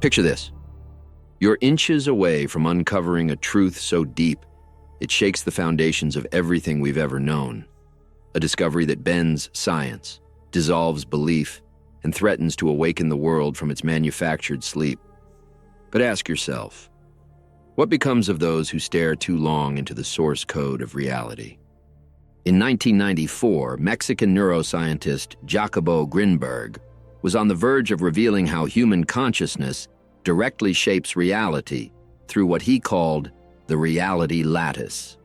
Picture this. You're inches away from uncovering a truth so deep, it shakes the foundations of everything we've ever known. A discovery that bends science, dissolves belief, and threatens to awaken the world from its manufactured sleep. But ask yourself, what becomes of those who stare too long into the source code of reality? In 1994, Mexican neuroscientist Jacobo Grinberg was on the verge of revealing how human consciousness directly shapes reality through what he called the reality lattice.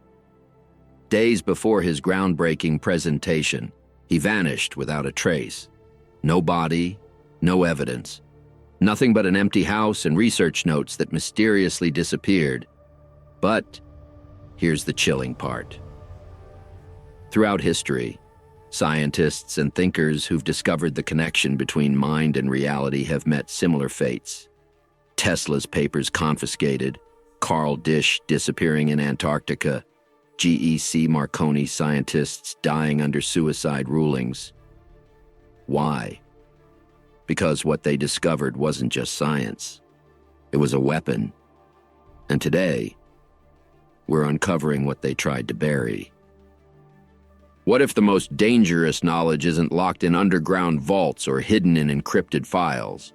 Days before his groundbreaking presentation, he vanished without a trace. No body, no evidence. Nothing but an empty house and research notes that mysteriously disappeared. But here's the chilling part. Throughout history, scientists and thinkers who've discovered the connection between mind and reality have met similar fates. Tesla's papers confiscated, Carl Disch disappearing in Antarctica, GEC-Marconi scientists dying under suicide rulings. Why? Because what they discovered wasn't just science. It was a weapon. And today, we're uncovering what they tried to bury. What if the most dangerous knowledge isn't locked in underground vaults or hidden in encrypted files?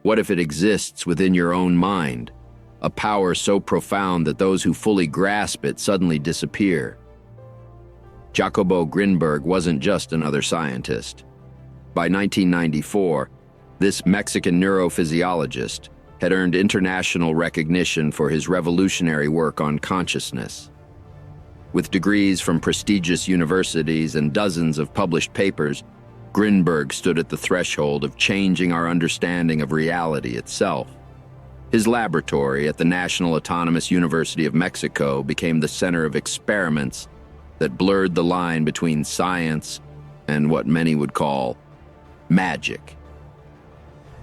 What if it exists within your own mind, a power so profound that those who fully grasp it suddenly disappear? Jacobo Grinberg wasn't just another scientist. By 1994, this Mexican neurophysiologist had earned international recognition for his revolutionary work on consciousness. With degrees from prestigious universities and dozens of published papers, Grinberg stood at the threshold of changing our understanding of reality itself. His laboratory at the National Autonomous University of Mexico became the center of experiments that blurred the line between science and what many would call magic.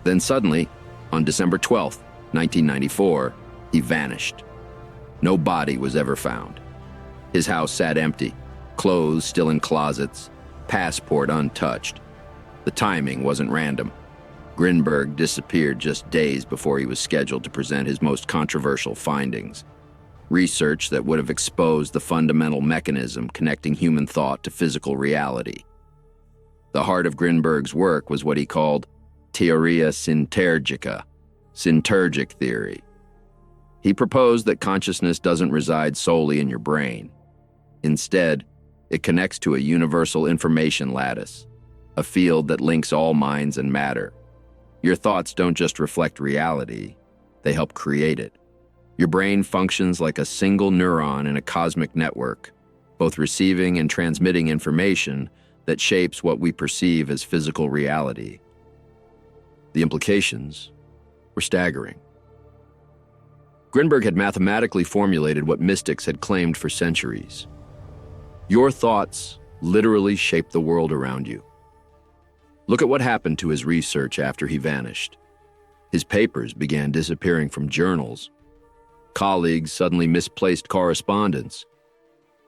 Then suddenly, on December 12, 1994, he vanished. No body was ever found. His house sat empty, clothes still in closets, passport untouched. The timing wasn't random. Grinberg disappeared just days before he was scheduled to present his most controversial findings. Research that would have exposed the fundamental mechanism connecting human thought to physical reality. The heart of Grinberg's work was what he called teoria syntergica, syntergic theory. He proposed that consciousness doesn't reside solely in your brain. Instead, it connects to a universal information lattice, a field that links all minds and matter. Your thoughts don't just reflect reality, they help create it. Your brain functions like a single neuron in a cosmic network, both receiving and transmitting information that shapes what we perceive as physical reality. The implications were staggering. Grinberg had mathematically formulated what mystics had claimed for centuries. Your thoughts literally shape the world around you. Look at what happened to his research after he vanished. His papers began disappearing from journals. Colleagues suddenly misplaced correspondence.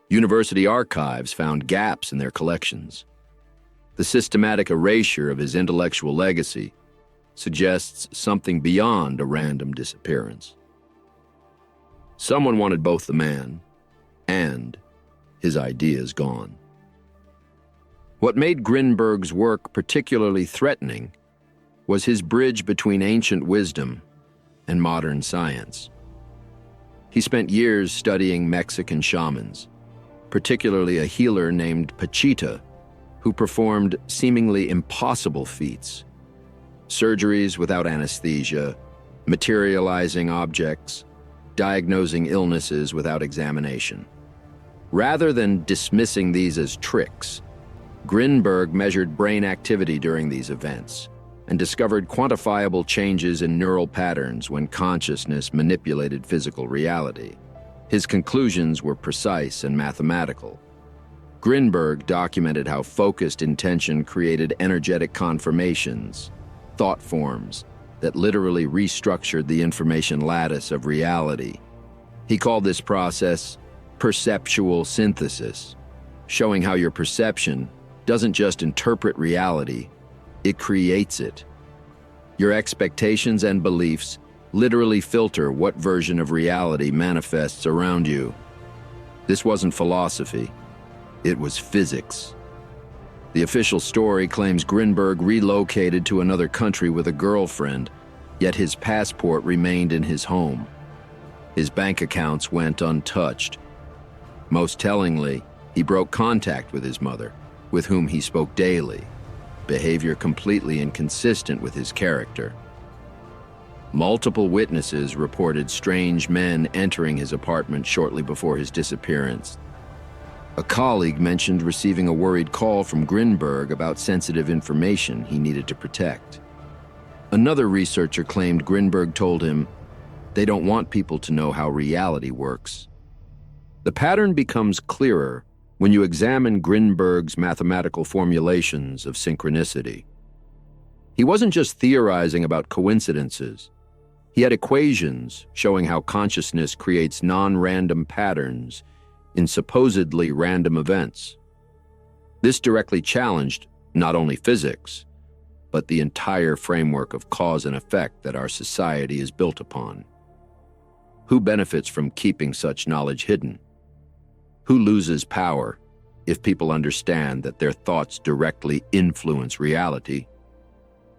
University archives found gaps in their collections. The systematic erasure of his intellectual legacy suggests something beyond a random disappearance. Someone wanted both the man and his ideas gone. What made Grinberg's work particularly threatening was his bridge between ancient wisdom and modern science. He spent years studying Mexican shamans, particularly a healer named Pachita, who performed seemingly impossible feats. Surgeries without anesthesia, materializing objects, diagnosing illnesses without examination. Rather than dismissing these as tricks, Grinberg measured brain activity during these events and discovered quantifiable changes in neural patterns when consciousness manipulated physical reality. His conclusions were precise and mathematical. Grinberg documented how focused intention created energetic conformations, thought forms, that literally restructured the information lattice of reality. He called this process perceptual synthesis, showing how your perception doesn't just interpret reality, it creates it. Your expectations and beliefs literally filter what version of reality manifests around you. This wasn't philosophy, it was physics. The official story claims Grinberg relocated to another country with a girlfriend, yet his passport remained in his home. His bank accounts went untouched. Most tellingly, he broke contact with his mother, with whom he spoke daily, behavior completely inconsistent with his character. Multiple witnesses reported strange men entering his apartment shortly before his disappearance. A colleague mentioned receiving a worried call from Grinberg about sensitive information he needed to protect. Another researcher claimed Grinberg told him, "They don't want people to know how reality works." The pattern becomes clearer when you examine Grinberg's mathematical formulations of synchronicity. He wasn't just theorizing about coincidences. He had equations showing how consciousness creates non-random patterns in supposedly random events. This directly challenged not only physics, but the entire framework of cause and effect that our society is built upon. Who benefits from keeping such knowledge hidden? Who loses power if people understand that their thoughts directly influence reality?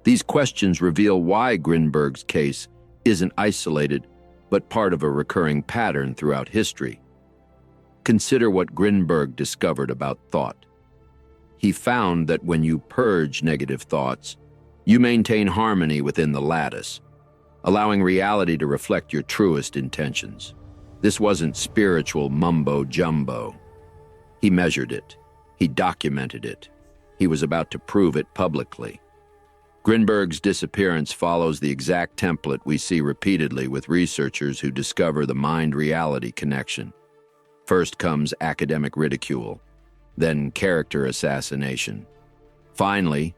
These questions reveal why Grinberg's case isn't isolated, but part of a recurring pattern throughout history. Consider what Grinberg discovered about thought. He found that when you purge negative thoughts, you maintain harmony within the lattice, allowing reality to reflect your truest intentions. This wasn't spiritual mumbo-jumbo. He measured it. He documented it. He was about to prove it publicly. Grinberg's disappearance follows the exact template we see repeatedly with researchers who discover the mind-reality connection. First comes academic ridicule, then character assassination. Finally,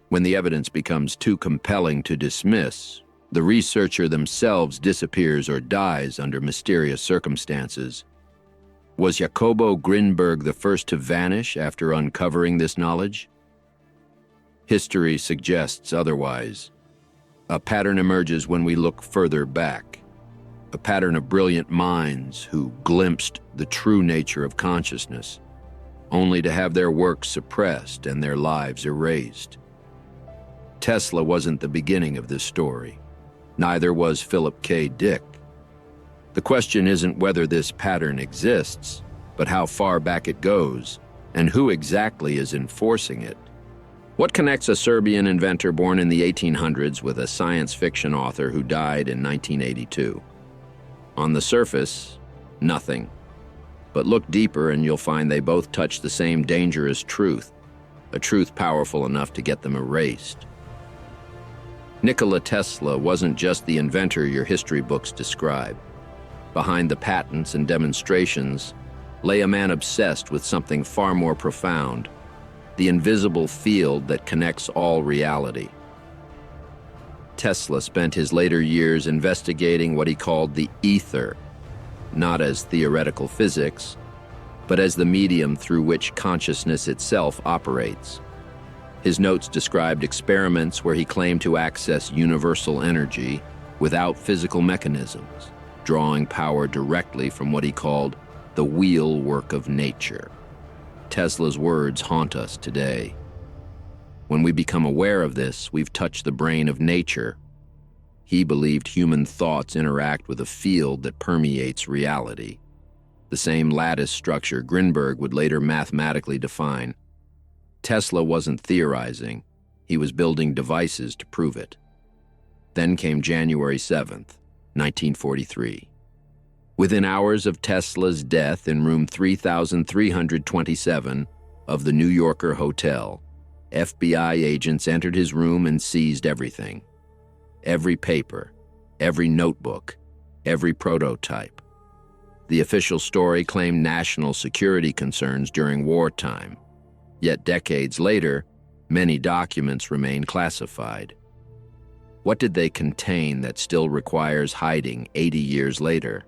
when the evidence becomes too compelling to dismiss, the researcher themselves disappears or dies under mysterious circumstances. Was Jacobo Grinberg the first to vanish after uncovering this knowledge? History suggests otherwise. A pattern emerges when we look further back. A pattern of brilliant minds who glimpsed the true nature of consciousness, only to have their work suppressed and their lives erased. Tesla wasn't the beginning of this story. Neither was Philip K. Dick. The question isn't whether this pattern exists, but how far back it goes, and who exactly is enforcing it. What connects a Serbian inventor born in the 1800s with a science fiction author who died in 1982? On the surface, nothing. But look deeper and you'll find they both touch the same dangerous truth, a truth powerful enough to get them erased. Nicola Tesla wasn't just the inventor your history books describe. Behind the patents and demonstrations lay a man obsessed with something far more profound, the invisible field that connects all reality. Tesla spent his later years investigating what he called the ether, not as theoretical physics, but as the medium through which consciousness itself operates. His notes described experiments where he claimed to access universal energy without physical mechanisms, drawing power directly from what he called the wheel work of nature. Tesla's words haunt us today. When we become aware of this, we've touched the brain of nature. He believed human thoughts interact with a field that permeates reality, the same lattice structure Grinberg would later mathematically define. Tesla wasn't theorizing, he was building devices to prove it. Then came January 7th, 1943. Within hours of Tesla's death in room 3327 of the New Yorker Hotel, FBI agents entered his room and seized everything. Every paper, every notebook, every prototype. The official story claimed national security concerns during wartime. Yet decades later, many documents remain classified. What did they contain that still requires hiding 80 years later?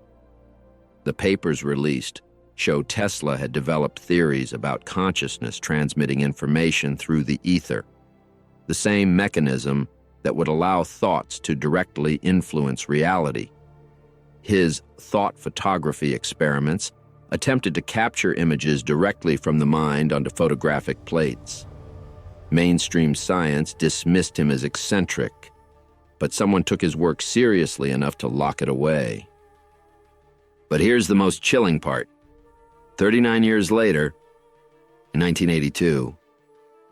The papers released show Tesla had developed theories about consciousness transmitting information through the ether, the same mechanism that would allow thoughts to directly influence reality. His thought photography experiments attempted to capture images directly from the mind onto photographic plates. Mainstream science dismissed him as eccentric, but someone took his work seriously enough to lock it away. But here's the most chilling part. 39 years later, in 1982,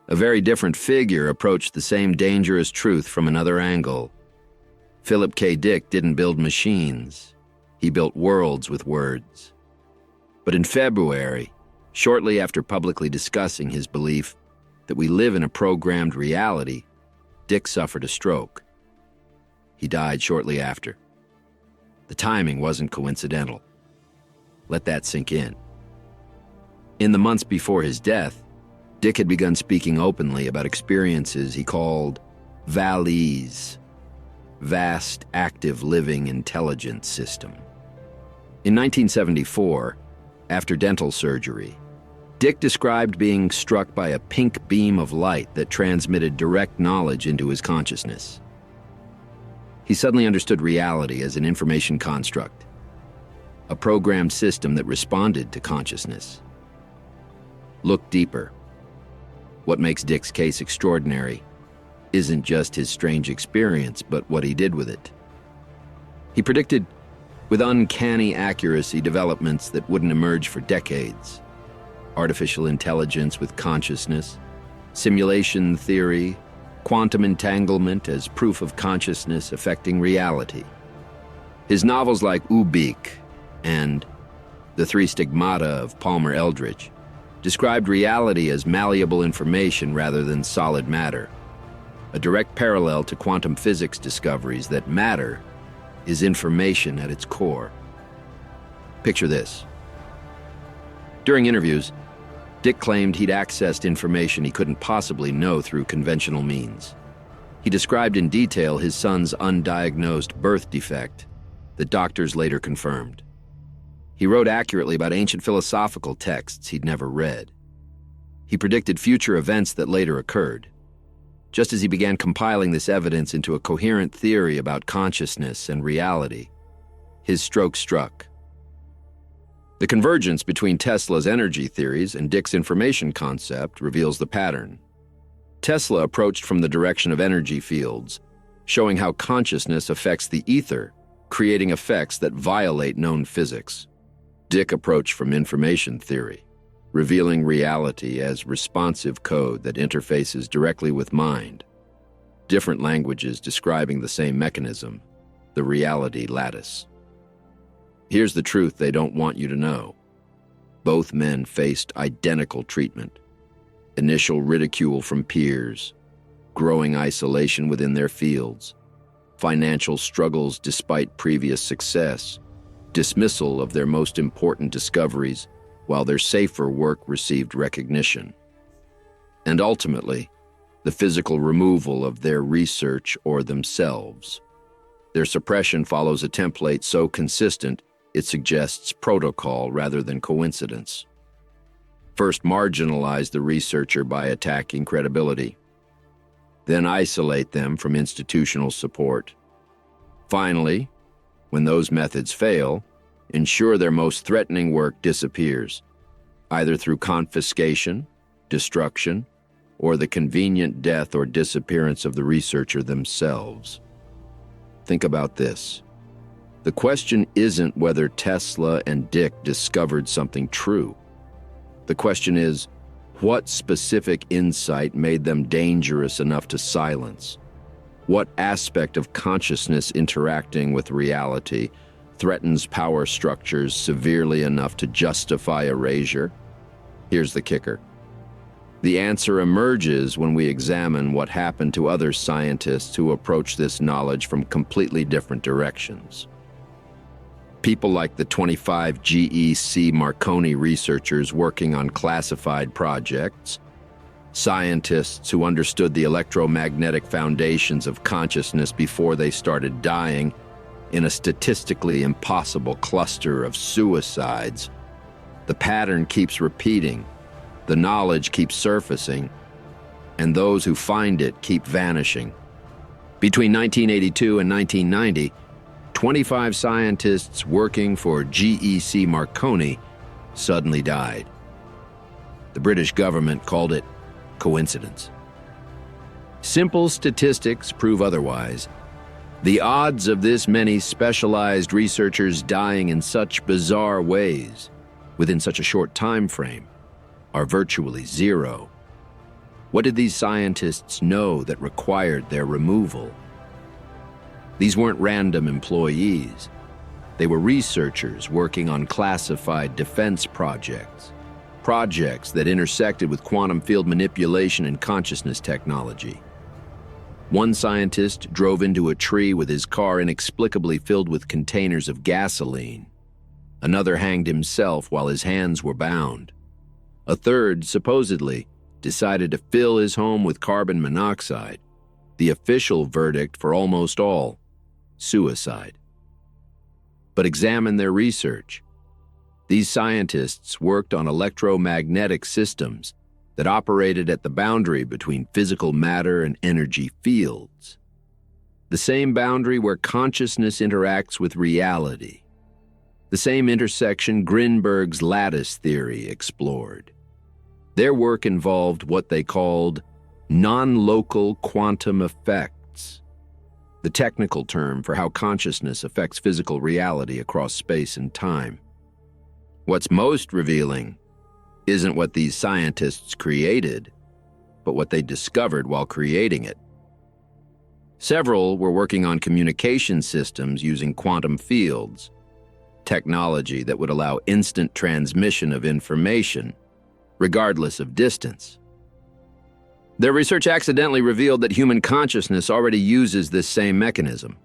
a very different figure approached the same dangerous truth from another angle. Philip K. Dick didn't build machines. He built worlds with words. But in February, shortly after publicly discussing his belief that we live in a programmed reality, Dick suffered a stroke. He died shortly after. The timing wasn't coincidental. Let that sink in. In the months before his death, Dick had begun speaking openly about experiences he called VALIS, Vast Active Living Intelligence System. In 1974, after dental surgery, Dick described being struck by a pink beam of light that transmitted direct knowledge into his consciousness. He suddenly understood reality as an information construct, a programmed system that responded to consciousness. Look deeper. What makes Dick's case extraordinary isn't just his strange experience, but what he did with it. He predicted with uncanny accuracy developments that wouldn't emerge for decades. Artificial intelligence with consciousness, simulation theory, quantum entanglement as proof of consciousness affecting reality. His novels like Ubik and The Three Stigmata of Palmer Eldritch described reality as malleable information rather than solid matter, a direct parallel to quantum physics discoveries that matter is information at its core. Picture this. During interviews, Dick claimed he'd accessed information he couldn't possibly know through conventional means. He described in detail his son's undiagnosed birth defect that doctors later confirmed. He wrote accurately about ancient philosophical texts he'd never read. He predicted future events that later occurred. Just as he began compiling this evidence into a coherent theory about consciousness and reality, his stroke struck. The convergence between Tesla's energy theories and Dick's information concept reveals the pattern. Tesla approached from the direction of energy fields, showing how consciousness affects the ether, creating effects that violate known physics. Dick approached from information theory, revealing reality as responsive code that interfaces directly with mind. Different languages describing the same mechanism, the reality lattice. Here's the truth they don't want you to know. Both men faced identical treatment. Initial ridicule from peers, growing isolation within their fields, financial struggles despite previous success, dismissal of their most important discoveries while their safer work received recognition. And ultimately, the physical removal of their research or themselves. Their suppression follows a template so consistent it suggests protocol rather than coincidence. First, marginalize the researcher by attacking credibility. Then isolate them from institutional support. Finally, when those methods fail, ensure their most threatening work disappears, either through confiscation, destruction, or the convenient death or disappearance of the researcher themselves. Think about this. The question isn't whether Tesla and Dick discovered something true. The question is, what specific insight made them dangerous enough to silence? What aspect of consciousness interacting with reality threatens power structures severely enough to justify erasure? Here's the kicker. The answer emerges when we examine what happened to other scientists who approach this knowledge from completely different directions. People like the 25 GEC-Marconi researchers working on classified projects, scientists who understood the electromagnetic foundations of consciousness before they started dying in a statistically impossible cluster of suicides. The pattern keeps repeating, the knowledge keeps surfacing, and those who find it keep vanishing. Between 1982 and 1990, 25 scientists working for GEC-Marconi suddenly died. The British government called it coincidence. Simple statistics prove otherwise. The odds of this many specialized researchers dying in such bizarre ways, within such a short time frame, are virtually zero. What did these scientists know that required their removal? These weren't random employees. They were researchers working on classified defense projects that intersected with quantum field manipulation and consciousness technology. One scientist drove into a tree with his car inexplicably filled with containers of gasoline. Another hanged himself while his hands were bound. A third, supposedly, decided to fill his home with carbon monoxide, the official verdict for almost all: suicide. But examine their research. These scientists worked on electromagnetic systems that operated at the boundary between physical matter and energy fields. The same boundary where consciousness interacts with reality. The same intersection Grinberg's lattice theory explored. Their work involved what they called non-local quantum effects, the technical term for how consciousness affects physical reality across space and time. What's most revealing isn't what these scientists created, but what they discovered while creating it. Several were working on communication systems using quantum fields, technology that would allow instant transmission of information, regardless of distance. Their research accidentally revealed that human consciousness already uses this same mechanism.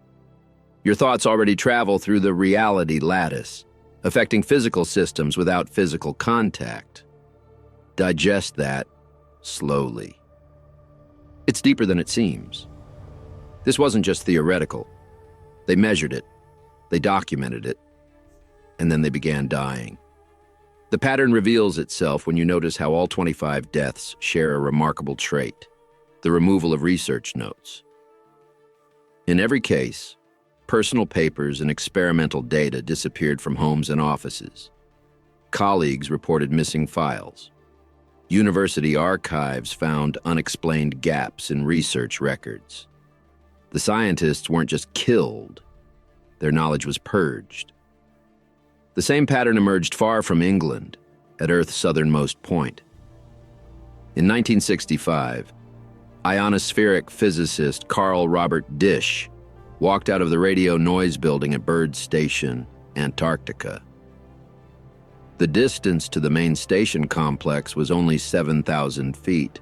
Your thoughts already travel through the reality lattice, affecting physical systems without physical contact. Digest that slowly. It's deeper than it seems. This wasn't just theoretical. They measured it, they documented it, and then they began dying. The pattern reveals itself when you notice how all 25 deaths share a remarkable trait: the removal of research notes. In every case, personal papers and experimental data disappeared from homes and offices. Colleagues reported missing files. University archives found unexplained gaps in research records. The scientists weren't just killed, their knowledge was purged. The same pattern emerged far from England, at Earth's southernmost point. In 1965, ionospheric physicist Carl Robert Disch walked out of the radio noise building at Byrd Station, Antarctica. The distance to the main station complex was only 7,000 feet,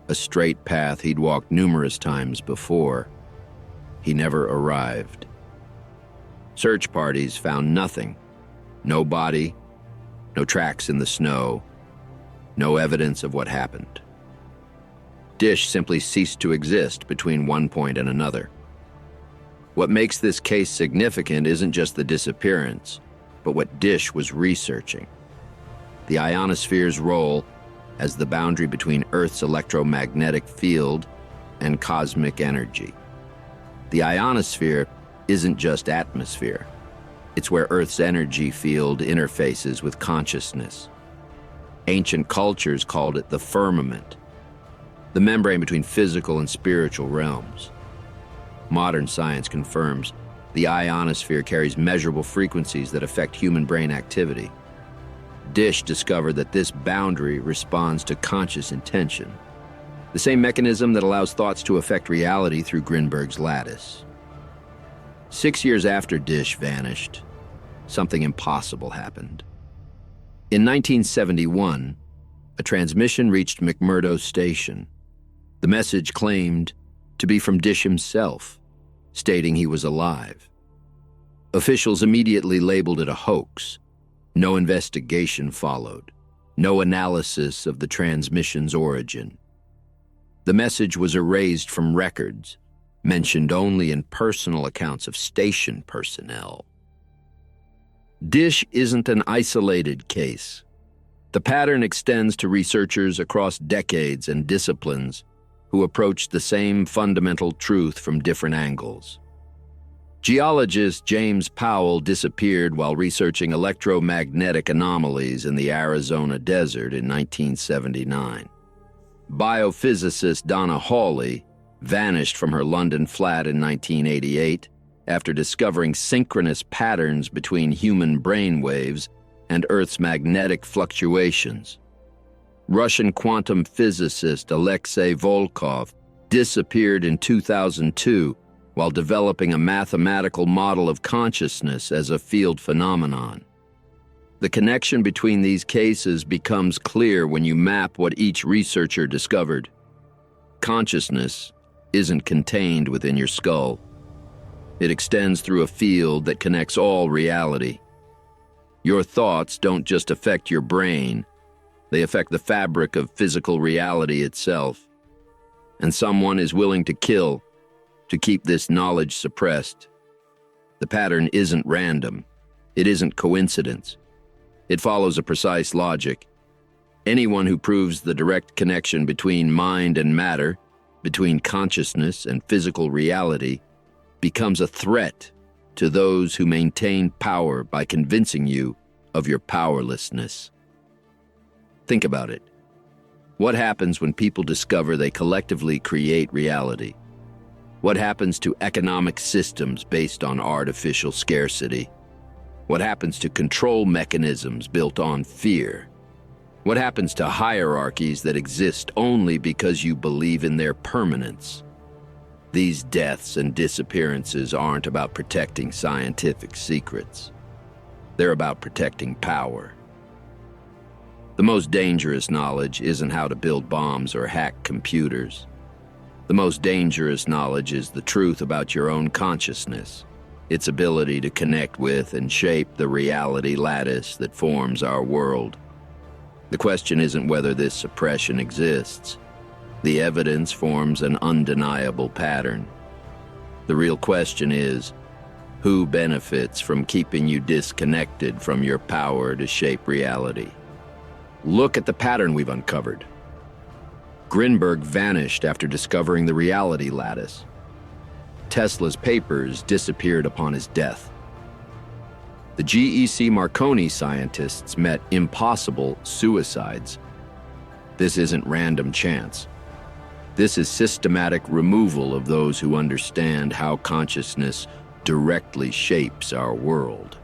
a straight path he'd walked numerous times before. He never arrived. Search parties found nothing. No body, no tracks in the snow, no evidence of what happened. Disch simply ceased to exist between one point and another. What makes this case significant isn't just the disappearance, but what Disch was researching: the ionosphere's role as the boundary between Earth's electromagnetic field and cosmic energy. The ionosphere isn't just atmosphere. It's where Earth's energy field interfaces with consciousness. Ancient cultures called it the firmament, the membrane between physical and spiritual realms. Modern science confirms the ionosphere carries measurable frequencies that affect human brain activity. Disch discovered that this boundary responds to conscious intention, the same mechanism that allows thoughts to affect reality through Grinberg's lattice. 6 years after Disch vanished, something impossible happened. In 1971, a transmission reached McMurdo Station. The message claimed to be from Disch himself, stating he was alive. Officials immediately labeled it a hoax. No investigation followed. No analysis of the transmission's origin. The message was erased from records, mentioned only in personal accounts of station personnel. Disch isn't an isolated case. The pattern extends to researchers across decades and disciplines who approached the same fundamental truth from different angles. Geologist James Powell disappeared while researching electromagnetic anomalies in the Arizona desert in 1979. Biophysicist Donna Hawley vanished from her London flat in 1988 after discovering synchronous patterns between human brain waves and Earth's magnetic fluctuations. Russian quantum physicist Alexei Volkov disappeared in 2002 while developing a mathematical model of consciousness as a field phenomenon. The connection between these cases becomes clear when you map what each researcher discovered. Consciousness isn't contained within your skull. It extends through a field that connects all reality. Your thoughts don't just affect your brain, they affect the fabric of physical reality itself. And someone is willing to kill to keep this knowledge suppressed. The pattern isn't random. It isn't coincidence. It follows a precise logic. Anyone who proves the direct connection between mind and matter, between consciousness and physical reality, becomes a threat to those who maintain power by convincing you of your powerlessness. Think about it. What happens when people discover they collectively create reality? What happens to economic systems based on artificial scarcity? What happens to control mechanisms built on fear? What happens to hierarchies that exist only because you believe in their permanence? These deaths and disappearances aren't about protecting scientific secrets. They're about protecting power. The most dangerous knowledge isn't how to build bombs or hack computers. The most dangerous knowledge is the truth about your own consciousness, its ability to connect with and shape the reality lattice that forms our world. The question isn't whether this suppression exists. The evidence forms an undeniable pattern. The real question is, who benefits from keeping you disconnected from your power to shape reality? Look at the pattern we've uncovered. Grinberg vanished after discovering the reality lattice. Tesla's papers disappeared upon his death. The GEC-Marconi scientists met impossible suicides. This isn't random chance. This is systematic removal of those who understand how consciousness directly shapes our world.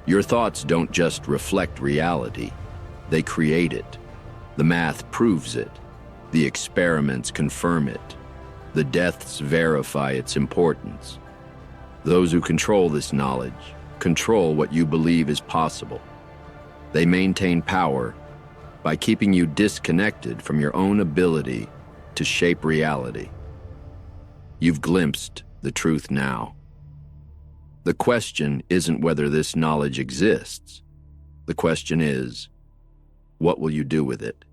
Your thoughts don't just reflect reality, they create it. The math proves it. The experiments confirm it. The deaths verify its importance. Those who control this knowledge control what you believe is possible. They maintain power by keeping you disconnected from your own ability to shape reality. You've glimpsed the truth now. The question isn't whether this knowledge exists. The question is, what will you do with it?